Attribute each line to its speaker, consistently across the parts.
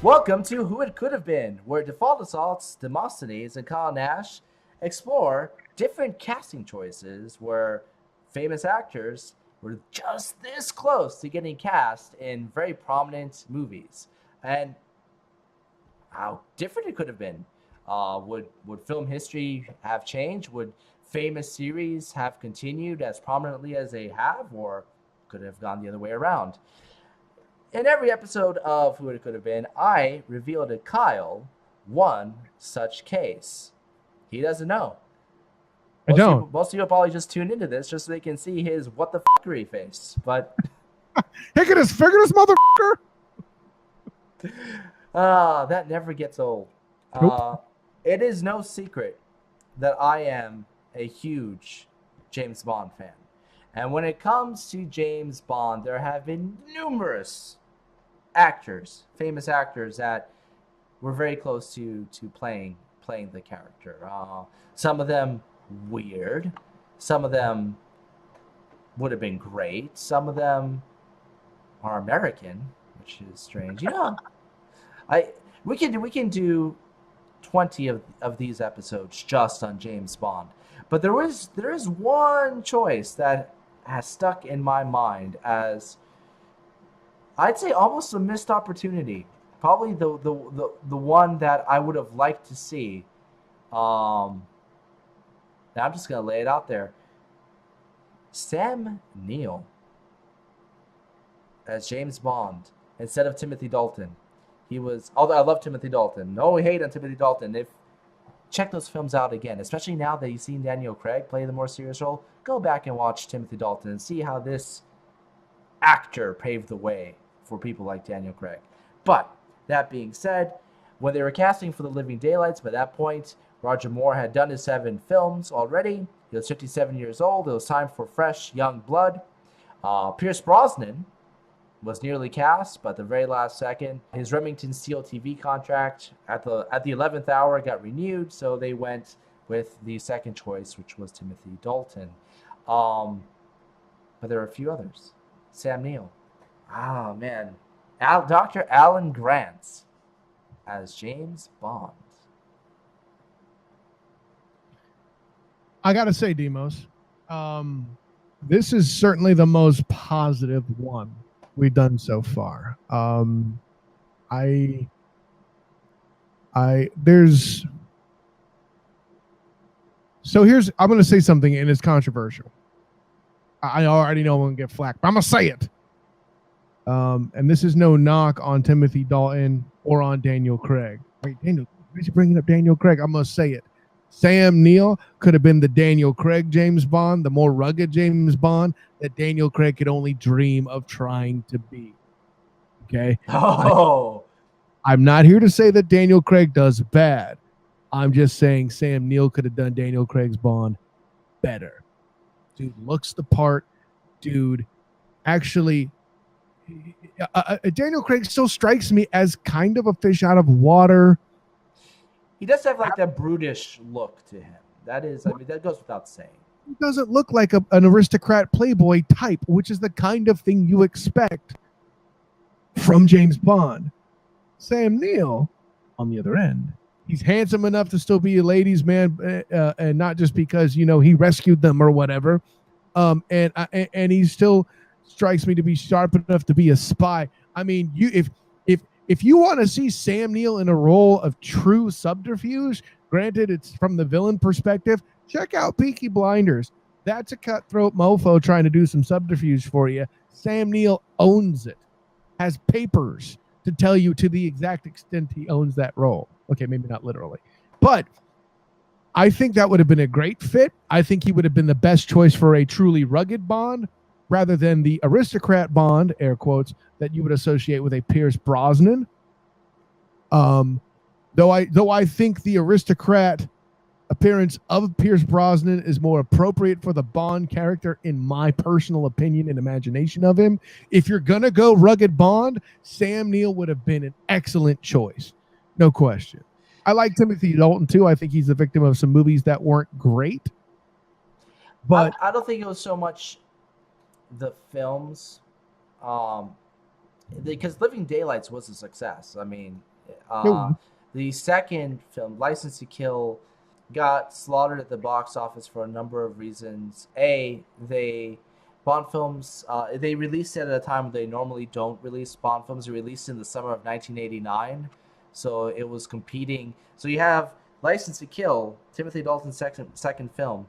Speaker 1: Welcome to Who It Could Have Been, where Default Assaults, Demosthenes, and Kyle Nash explore different casting choices where famous actors were just this close to getting cast in very prominent movies. And how different it could have been. Would film history have changed? Would famous series have continued as prominently as they have, or could it have gone the other way around? In every episode of Who It Could Have Been, I reveal to Kyle one such case. He doesn't know. Most people probably just tuned into this just so they can see his what the fuckery face. But
Speaker 2: Hickotus figurous motherfucker.
Speaker 1: That never gets old.
Speaker 2: Nope.
Speaker 1: It is no secret that I am a huge James Bond fan. And when it comes to James Bond, there have been numerous actors, famous actors, that were very close to playing the character. Some of them weird. Some of them would have been great. Some of them are American, which is strange. You know, we can do 20 of these episodes just on James Bond. But there is one choice that has stuck in my mind as, I'd say, almost a missed opportunity. Probably the one that I would have liked to see. Now I'm just gonna lay it out there. Sam Neill as James Bond instead of Timothy Dalton. He was, although I love Timothy Dalton. No hate on Timothy Dalton. Check those films out again, especially now that you've seen Daniel Craig play the more serious role. Go back and watch Timothy Dalton and see how this actor paved the way for people like Daniel Craig. But that being said, when they were casting for The Living Daylights, by that point, Roger Moore had done his 7 films already. He was 57 years old. It was time for fresh, young blood. Pierce Brosnan was nearly cast, but at the very last second, his Remington Steel TV contract at the 11th hour got renewed, so they went with the second choice, which was Timothy Dalton. But there are a few others. Sam Neill. Oh, man. Dr. Alan Grant as James Bond.
Speaker 2: I got to say, Demos, this is certainly the most positive one we've done so far. There's, so here's, I'm going to say something and it's controversial. I already know I'm going to get flack, but I'm going to say it. And this is no knock on Timothy Dalton or on Daniel Craig. Wait, Daniel, why are you bringing up Daniel Craig? I'm going to say it. Sam Neill could have been the Daniel Craig James Bond, the more rugged James Bond that Daniel Craig could only dream of trying to be. Okay?
Speaker 1: Oh.
Speaker 2: I'm not here to say that Daniel Craig does bad. I'm just saying Sam Neill could have done Daniel Craig's Bond better. Dude looks the part. Dude, actually, Daniel Craig still strikes me as kind of a fish out of water.
Speaker 1: He does have like that brutish look to him. That is, I mean, that goes without saying.
Speaker 2: He doesn't look like an aristocrat playboy type, which is the kind of thing you expect from James Bond. Sam Neill, on the other end, he's handsome enough to still be a ladies' man, and not just because, you know, he rescued them or whatever. And he still strikes me to be sharp enough to be a spy. I mean, if you want to see Sam Neill in a role of true subterfuge, granted it's from the villain perspective, check out Peaky Blinders. That's a cutthroat mofo trying to do some subterfuge for you. Sam Neill owns it, has papers to tell you to the exact extent he owns that role. Okay, maybe not literally, but I think that would have been a great fit. I think he would have been the best choice for a truly rugged Bond rather than the aristocrat Bond, air quotes, that you would associate with a Pierce Brosnan. Though I think the aristocrat appearance of Pierce Brosnan is more appropriate for the Bond character, in my personal opinion and imagination of him. If you're going to go rugged Bond, Sam Neill would have been an excellent choice. No question. I like Timothy Dalton, too. I think he's the victim of some movies that weren't great. But
Speaker 1: I don't think it was so much the films, because Living Daylights was a success. I mean,
Speaker 2: No.
Speaker 1: The second film, License to Kill, got slaughtered at the box office for a number of reasons. Bond films, they released it at a time when they normally don't release Bond films. They released in the summer of 1989, so it was competing. So you have License to Kill, Timothy Dalton's second film,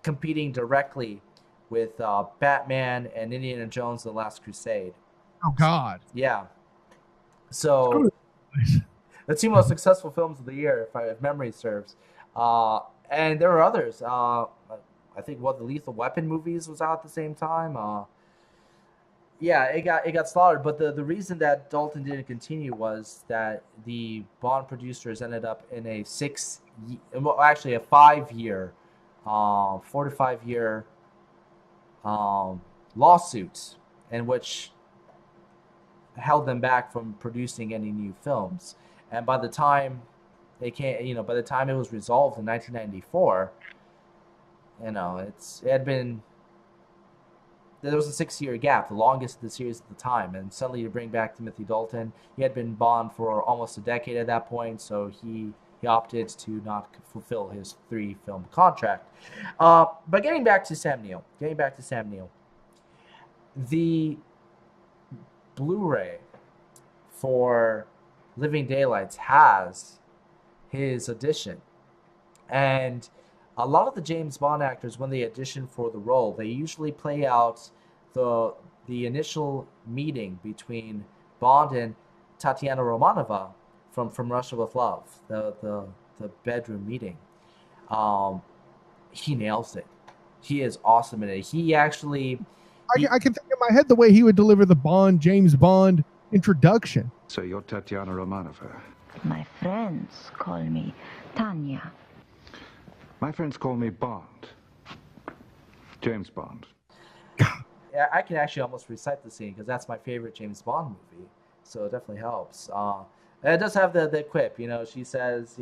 Speaker 1: competing directly with Batman and Indiana Jones: The Last Crusade.
Speaker 2: Oh God.
Speaker 1: Yeah. So
Speaker 2: Screw it.
Speaker 1: the two most successful films of the year, if memory serves. And there were others. I think the Lethal Weapon movies was out at the same time. Yeah, it got slaughtered. But the reason that Dalton didn't continue was that the Bond producers ended up in a 5-year, 4 to 5 year lawsuit, in which held them back from producing any new films. And by the time by the time it was resolved in 1994, there was a 6-year gap, the longest of the series at the time. And suddenly to bring back Timothy Dalton, he had been Bond for almost a decade at that point, so he opted to not fulfill his 3-film contract. But getting back to Sam Neill, the Blu-ray for Living Daylights has his audition. And a lot of the James Bond actors, when they audition for the role, they usually play out the initial meeting between Bond and Tatiana Romanova from Russia with Love, the bedroom meeting. He nails it. He is awesome in it. He actually...
Speaker 2: I can think in my head the way he would deliver the James Bond introduction.
Speaker 3: So you're Tatiana Romanova.
Speaker 4: My friends call me Tanya.
Speaker 3: My friends call me Bond. James Bond.
Speaker 1: Yeah, I can actually almost recite the scene because that's my favorite James Bond movie. So it definitely helps. And it does have the quip, she says,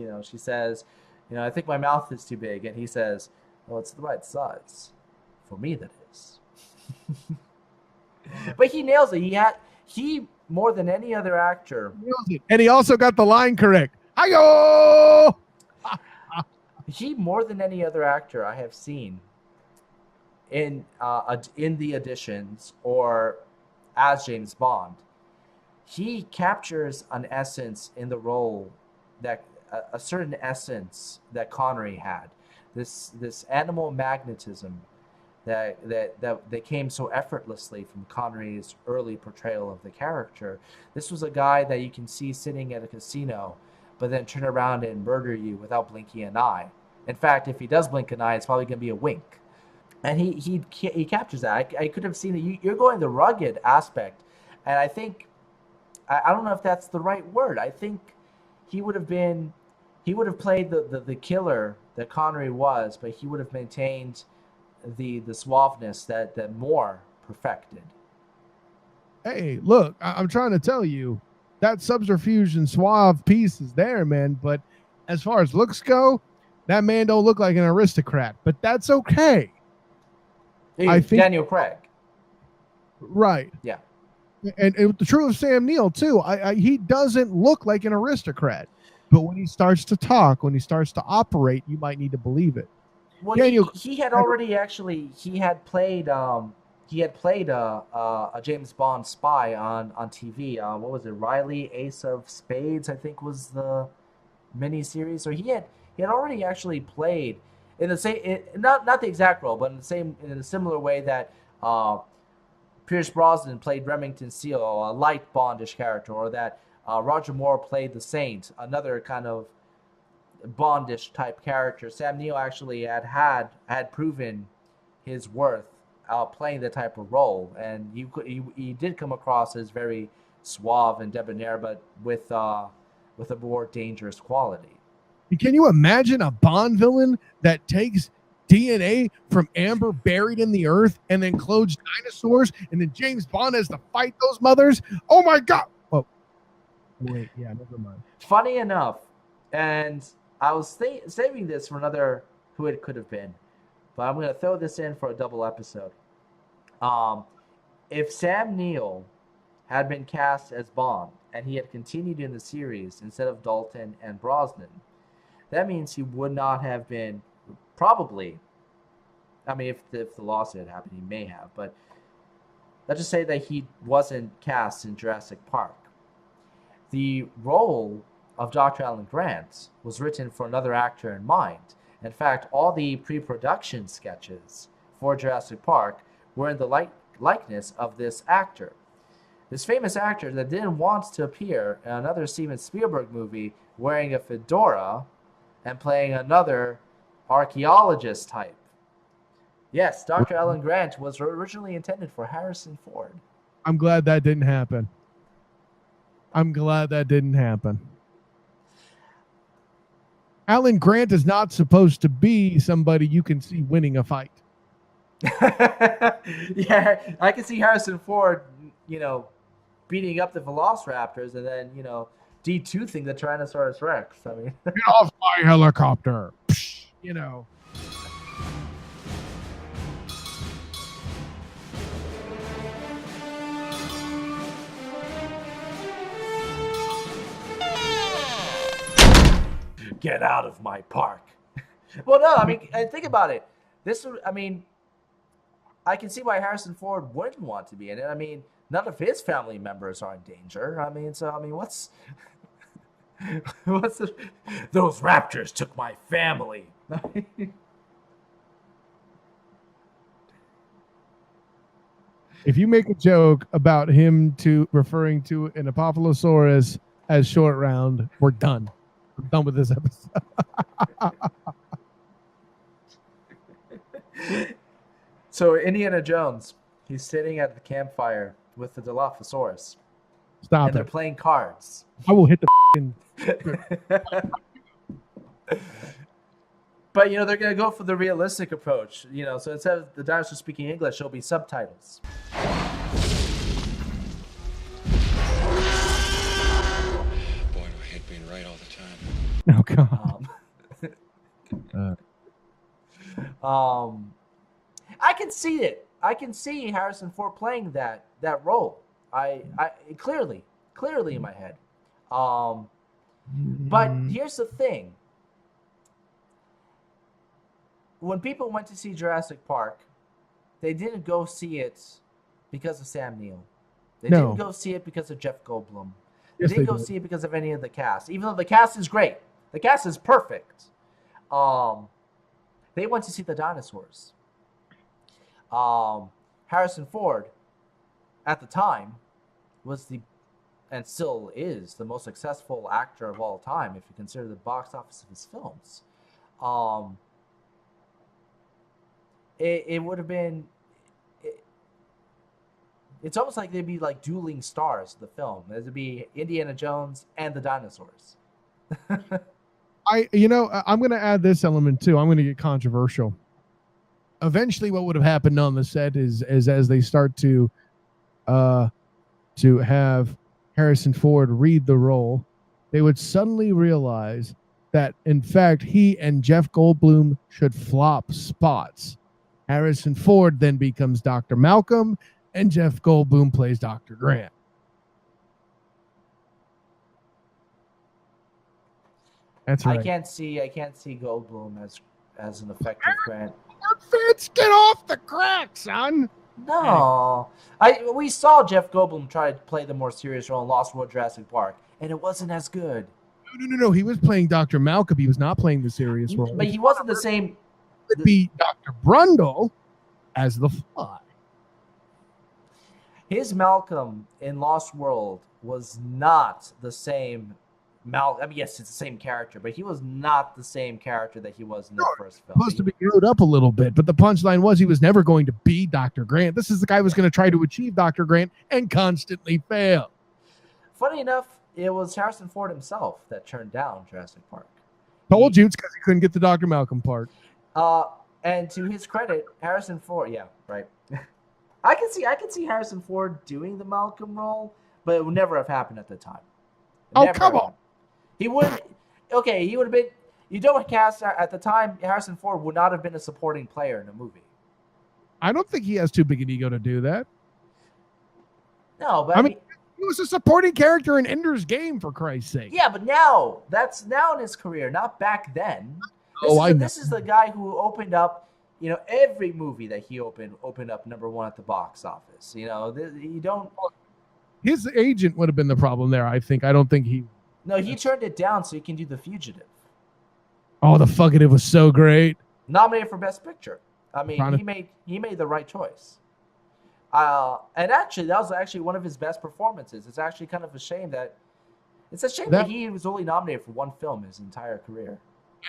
Speaker 1: I think my mouth is too big. And he says, well, it's the right size. For me, that is. But he nails it. He more than any other actor.
Speaker 2: Nails it. And he also got the line correct. Hi-yo!
Speaker 1: He more than any other actor I have seen in the auditions or as James Bond, he captures an essence in the role that a certain essence that Connery had. This animal magnetism that came so effortlessly from Connery's early portrayal of the character. This was a guy that you can see sitting at a casino, but then turn around and murder you without blinking an eye. In fact, if he does blink an eye, it's probably going to be a wink. And he captures that. I could have seen it. You're going the rugged aspect. And I think, I don't know if that's the right word. I think he would have played the killer that Connery was, but he would have maintained the suaveness that Moore perfected.
Speaker 2: Hey, look, I'm trying to tell you, that subterfuge and suave piece is there, man. But as far as looks go, that man don't look like an aristocrat. But that's okay.
Speaker 1: I think Daniel Craig.
Speaker 2: Right.
Speaker 1: Yeah.
Speaker 2: And the truth of Sam Neill, too. He doesn't look like an aristocrat. But when he starts to talk, when he starts to operate, you might need to believe it.
Speaker 1: Well, Daniel, he had played a James Bond spy on TV. What was it? Riley, Ace of Spades, I think was the miniseries. So he had already actually played in the same, not the exact role, but in a similar way that Pierce Brosnan played Remington Steele, a light Bondish character, or that Roger Moore played the Saint, another kind of Bondish type character. Sam Neill actually had proven his worth playing that type of role, and he did come across as very suave and debonair, but with a more dangerous quality.
Speaker 2: Can you imagine a Bond villain that takes DNA from amber buried in the earth and then clones dinosaurs, and then James Bond has to fight those mothers? Oh my God! Oh, wait, yeah, never mind.
Speaker 1: Funny enough, and I was saving this for another who it could have been, but I'm going to throw this in for a double episode. If Sam Neill had been cast as Bond, and he had continued in the series instead of Dalton and Brosnan, that means he would not have been probably. I mean, if the lawsuit had happened, he may have, but let's just say that he wasn't cast in Jurassic Park. The role of Dr. Alan Grant was written for another actor in mind. In fact, all the pre-production sketches for Jurassic Park were in the likeness of this actor. This famous actor that didn't want to appear in another Steven Spielberg movie wearing a fedora and playing another archaeologist type. Yes, Dr. Alan Grant was originally intended for Harrison Ford.
Speaker 2: I'm glad that didn't happen. Alan Grant is not supposed to be somebody you can see winning a fight.
Speaker 1: Yeah, I can see Harrison Ford, beating up the Velociraptors and then, D2-ing the Tyrannosaurus Rex. I mean,
Speaker 2: get off my helicopter.
Speaker 1: Get out of my park. Well, no, I mean, think about it. I can see why Harrison Ford wouldn't want to be in it. I mean, none of his family members are in danger. What's those raptors took my family.
Speaker 2: If you make a joke about him referring to an Apoplosaurus as short round, we're done. We're done with this episode.
Speaker 1: So Indiana Jones, he's sitting at the campfire with the Dilophosaurus.
Speaker 2: Stop
Speaker 1: and they're playing cards.
Speaker 2: I will hit the
Speaker 1: But, they're going to go for the realistic approach. So instead of the dinosaur speaking English, it'll be subtitles.
Speaker 5: Boy, do I hate being right all the time.
Speaker 2: Oh,
Speaker 1: God. I can see it. I can see Harrison Ford playing that role. I clearly in my head. But here's the thing. When people went to see Jurassic Park, they didn't go see it because of Sam Neill. They didn't go see it because of Jeff Goldblum. They didn't go see it because of any of the cast, even though the cast is great. The cast is perfect. They went to see the dinosaurs. Harrison Ford, at the time, was and still is the most successful actor of all time if you consider the box office of his films. It would have been. It's almost like they'd be like dueling stars of the film. There'd be Indiana Jones and the dinosaurs.
Speaker 2: I'm going to add this element too. I'm going to get controversial. Eventually, what would have happened on the set is as they start to have Harrison Ford read the role, they would suddenly realize that, in fact, he and Jeff Goldblum should flop spots. Harrison Ford then becomes Dr. Malcolm, and Jeff Goldblum plays Dr. Grant. That's right.
Speaker 1: I can't see Goldblum as an effective Grant.
Speaker 2: Fitz, get off the crack, son.
Speaker 1: No, we saw Jeff Goldblum try to play the more serious role in Lost World Jurassic Park, and it wasn't as good.
Speaker 2: No. He was playing Dr. Malcolm. He was not playing the serious role.
Speaker 1: But he wasn't the same.
Speaker 2: Could be Dr. Brundle as the Fly.
Speaker 1: His Malcolm in Lost World was not the same Malcolm. I mean, yes, it's the same character, but he was not the same character that he was in the first film.
Speaker 2: Supposed to be growed up a little bit, but the punchline was he was never going to be Dr. Grant. This is the guy who was going to try to achieve Dr. Grant and constantly fail.
Speaker 1: Funny enough, it was Harrison Ford himself that turned down Jurassic Park.
Speaker 2: Told you it's because he couldn't get the Dr. Malcolm part.
Speaker 1: And to his credit, Harrison Ford, yeah, right. I can see Harrison Ford doing the Malcolm role, but it would never have happened at the time.
Speaker 2: Come on.
Speaker 1: He wouldn't. Okay, he would have been. You don't cast at the time. Harrison Ford would not have been a supporting player in a movie.
Speaker 2: I don't think he has too big an ego to do that.
Speaker 1: No, but
Speaker 2: He was a supporting character in Ender's Game, for Christ's sake.
Speaker 1: Yeah, but now that's now in his career, not back then. This is the guy who opened up, every movie that he opened up #1 at the box office. You don't.
Speaker 2: His agent would have been the problem there. I think. I don't think he.
Speaker 1: No, he turned it down so he can do The Fugitive.
Speaker 2: Oh, The Fugitive was so great.
Speaker 1: Nominated for Best Picture. I mean, he made the right choice. And actually, that was actually one of his best performances. It's actually kind of a shame that he was only nominated for one film his entire career.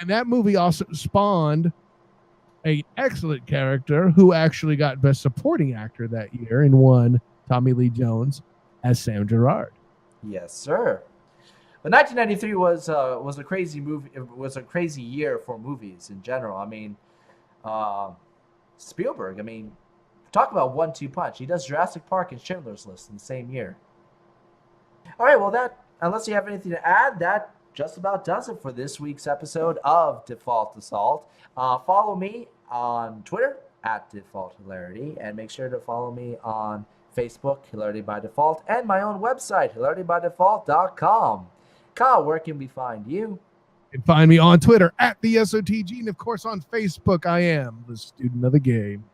Speaker 2: And that movie also spawned an excellent character who actually got Best Supporting Actor that year and won Tommy Lee Jones as Sam Gerard.
Speaker 1: Yes, sir. But 1993 was a crazy movie. It was a crazy year for movies in general. I mean, Spielberg. I mean, talk about 1-2 punch. He does Jurassic Park and Schindler's List in the same year. All right. Well, unless you have anything to add, that just about does it for this week's episode of Default Assault. Follow me on Twitter at Default Hilarity, and make sure to follow me on Facebook, Hilarity by Default, and my own website, hilaritybydefault.com. Kyle, where can we find you?
Speaker 2: You can find me on Twitter at the SOTG, and of course on Facebook, I am the student of the game.